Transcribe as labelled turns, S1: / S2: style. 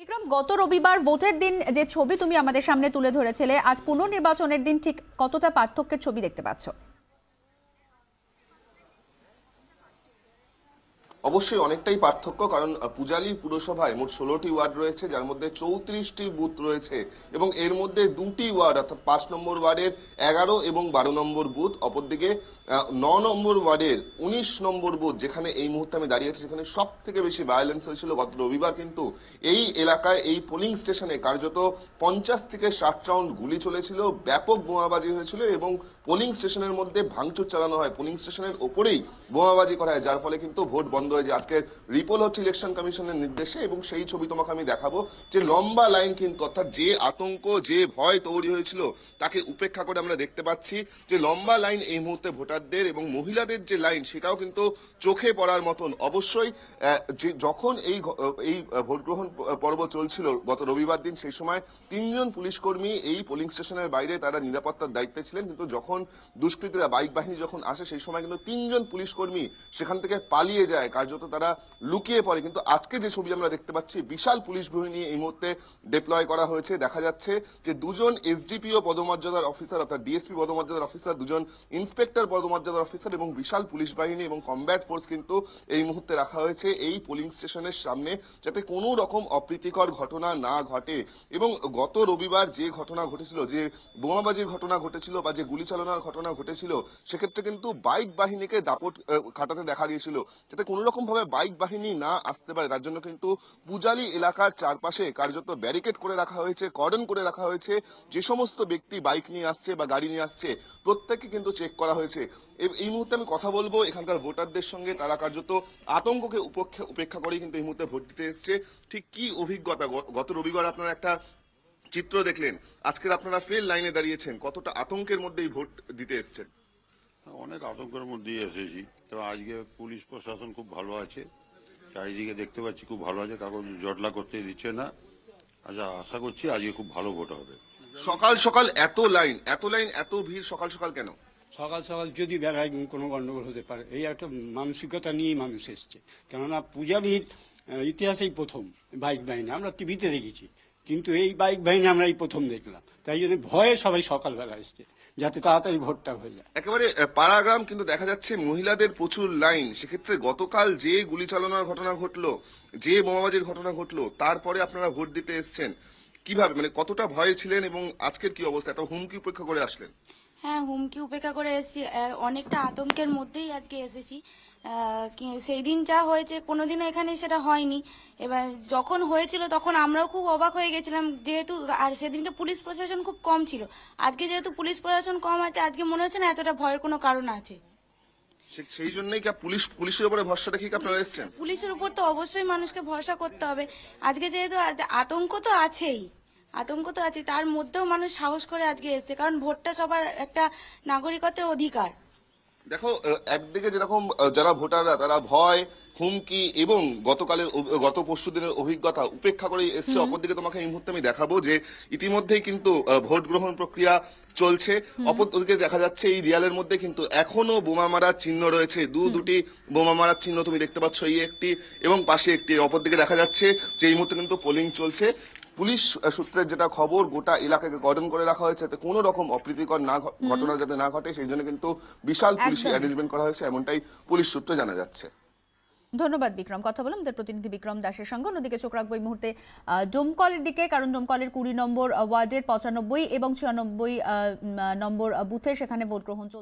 S1: বিক্রম, গত রবিবার ভোটের দিন যে ছবি তুমি আমাদের সামনে তুলে ধরেছিলে, আজ পুনর্নির্বাচনের দিন ঠিক কতটা পার্থক্যের ছবি দেখতে পাচ্ছ?
S2: অবশ্যই অনেকটাই পার্থক্য, কারণ পূজালী পুরসভায় মোট 16টি ওয়ার্ড রয়েছে, যার মধ্যে 34টি বুথ রয়েছে এবং এর মধ্যে দুটি ওয়ার্ড অর্থাৎ 5 নম্বর ওয়ার্ডের 11 এবং 12 নম্বর বুথ, অপরদিকে 9 নম্বর ওয়ার্ডের 19 নম্বর বুথ যেখানে এই মুহূর্তে আমি দাঁড়িয়ে আছি, সেখানে সব থেকে বেশি ভায়োলেন্স হয়েছিল গত রবিবার। কিন্তু এই এলাকায় এই পোলিং স্টেশনে কার্যত 50 থেকে 60 রাউন্ড গুলি চলেছিল, ব্যাপক বোমাবাজি হয়েছিল এবং পোলিং স্টেশনের মধ্যে ভাঙচুর চালানো হয়, পোলিং স্টেশনের ওপরেই বোমাবাজি করা হয়, যার ফলে কিন্তু ভোট বন্ধ হয়ে যায়। আজকে রিপোল হচ্ছে ইলেকশন কমিশনের নির্দেশে এবং সেই ছবি তোমাকে আমি দেখাবো যে লম্বা লাইন, কিন্তু অর্থাৎ যে আতঙ্ক যে ভয় তৈরি হয়েছিল তাকে উপেক্ষা করে আমরা দেখতে পাচ্ছি যে লম্বা লাইন এই মুহূর্তে ভোটারদের এবং মহিলাদের যে লাইন সেটাও কিন্তু চোখে পড়ার মতন। অবশ্যই যখন এই ভোট গ্রহণ পর্ব চলছিল গত রবিবার দিন, সেই সময় 3জন পুলিশ কর্মী এই পোলিং স্টেশনের বাইরে তারা নিরাপত্তার দায়িত্বে ছিলেন, কিন্তু যখন দুষ্কৃতীরা বাইক বাহিনী যখন আসে সেই সময় কিন্তু 3জন পুলিশ কর্মী সেখান থেকে পালিয়ে যায়, কার্যত তারা লুকিয়ে পড়ে। কিন্তু আজকে যে ছবি আমরা দেখতে পাচ্ছি, বিশাল পুলিশ বাহিনী এই মুহূর্তে ডিপ্লয় করা হয়েছে। দেখা যাচ্ছে যে 2জন এসডিপিও পদমর্যাদার অফিসার অর্থাৎ ডিএসপি পদমর্যাদার অফিসার, 2জন ইন্সপেক্টর পদমর্যাদার অফিসার এবং বিশাল পুলিশ বাহিনী এবং কমব্যাট ফোর্স কিন্তু এই মুহূর্তে রাখা হয়েছে এই পোলিং স্টেশনের সামনে, যাতে কোনো রকম অপ্রীতিকর ঘটনা না ঘটে। এবং গত রবিবার যে ঘটনা ঘটেছিল, যে বোমাবাজির ঘটনা ঘটেছিল বা যে গুলি চালনার ঘটনা ঘটেছিল, সেক্ষেত্রে কিন্তু বাইক বাহিনীকে দাপট খাটাতে দেখা গিয়েছিল, যাতে কোনো রকম ভাবে বাইক বাহিনী না আসতে পারে। তার জন্য কিন্তু পূজালী এলাকার চারপাশে কার্যত ব্যারিকেড করে রাখা হয়েছে, কর্ডন করে রাখা হয়েছে। যে সমস্ত ব্যক্তি বাইক নিয়ে আসছে বা গাড়ি নিয়ে আসছে প্রত্যেককে কিন্তু চেক করা হয়েছে। এই মুহূর্তে আমি কথা বলবো এখানকার ভোটারদের সঙ্গে, তারা কার্যত আতঙ্ককে উপেক্ষা করে কিন্তু এই মুহূর্তে ভোট দিতে এসছে। ঠিক কি অভিজ্ঞতা, গত রবিবার আপনারা একটা চিত্র দেখলেন, আজকের আপনারা ফের লাইনে দাঁড়িয়েছেন, কতটা আতঙ্কের মধ্যেই ভোট দিতে এসছেন?
S3: অনেক আতঙ্কের মধ্যেই এসেছি। তো আজকে পুলিশ প্রশাসন খুব ভালো আছে, চারিদিকে দেখতে পাচ্ছি খুব ভালো আছে, কাগজ জটলা করতে দিচ্ছে না। আচ্ছা, আশা করছি আজকে খুব ভালো ভোট হবে।
S2: সকাল সকাল এত লাইন এত ভিড় সকাল সকাল কেন?
S4: সকাল সকাল যদি বেড়ায় কোনো গন্ডগোল হতে পারে, এই একটা মানসিকতা নিয়েই মানুষ এসছে। কেননা পূজারীর ইতিহাসেই প্রথম বাইক বাহিনী আমরা টিভিতে দেখেছি, কিন্তু এই বাইক বাহিনী আমরা এই প্রথম দেখলাম। তাই জন্য ভয়ে সবাই সকালবেলা এসছে, যাতে তাড়াতাড়ি ভোটটা হয়ে যায়।
S2: একেবারে পাড়াগ্রাম, কিন্তু দেখা যাচ্ছে মহিলাদের প্রচুর লাইন। সেক্ষেত্রে গতকাল যে গুলি চালনার ঘটনা ঘটলো, যে বোমাবাজির ঘটনা ঘটলো, তারপরে আপনারা ভোট দিতে এসছেন, কিভাবে, মানে কতটা ভয়ে ছিলেন এবং আজকের কি অবস্থা, এত হুমকি উপেক্ষা করে আসলেন?
S5: হ্যাঁ, হুমকি উপেক্ষা করে এসেছি, অনেকটা আতঙ্কের মধ্যেই আজকে এসেছি। সেই দিন যা হয়েছে কোনোদিনও এখানে সেটা হয়নি। এবার যখন হয়েছিল তখন আমরাও খুব অবাক হয়ে গেছিলাম, যেহেতু আর সেদিনকে পুলিশ প্রশাসন খুব কম ছিল। আজকে যেহেতু পুলিশ প্রশাসন কম আছে, আজকে মনে হচ্ছে না এতটা ভয়ের কোনো কারণ আছে।
S2: সেই জন্যই কি পুলিশের উপরে ভরসা রেখে কি আপনারা এসছেন?
S5: পুলিশের উপর তো অবশ্যই মানুষকে ভরসা করতে হবে। আজকে যেহেতু আতঙ্ক তো আছেই, তার মধ্যেও মানুষ সাহস করে আজকে এসছে, কারণ ভোটটা সবার একটা নাগরিকত্বের অধিকার।
S2: দেখো, একদিকে যেরকম যারা ভোটাররা তারা ভয়, হুমকি এবং গত পরশু দিনের অভিজ্ঞতা উপেক্ষা করে এসছে, অপরদিকে তোমাকে এই মুহূর্তে আমি দেখাবো যে ইতিমধ্যেই কিন্তু ভোট গ্রহণ প্রক্রিয়া চলছে। অপরদিকে দেখা যাচ্ছে এই রিয়ালের মধ্যে কিন্তু এখনো বোমা মারার চিহ্ন রয়েছে, দুটি বোমা মারার চিহ্ন তুমি দেখতে পাচ্ছ, এই একটি এবং পাশে একটি। অপরদিকে দেখা যাচ্ছে যে এই মুহূর্তে কিন্তু পোলিং চলছে। পুলিশ সূত্রের যেটা খবর, গোটা এলাকাকে কর্ডন করে রাখা হয়েছে, যাতে কোনো রকম অপ্রীতিকর ঘটনা যাতে না ঘটে, সেই জন্য কিন্তু বিশাল পুলিশি অ্যারেঞ্জমেন্ট করা হয়েছে, এমনটাই পুলিশ সূত্রে জানা যাচ্ছে।
S1: ধন্যবাদ বিক্রম। কথা বললাম আমাদের প্রতিনিধি বিক্রম দাসের সঙ্গে। অন্যদিকে চোখ রাখবো এই মুহূর্তে ডোমকলের দিকে, কারণ ডোমকলের 20 নম্বর ওয়ার্ডের 95 এবং 96 নম্বর বুথে সেখানে ভোট গ্রহণ চলছে।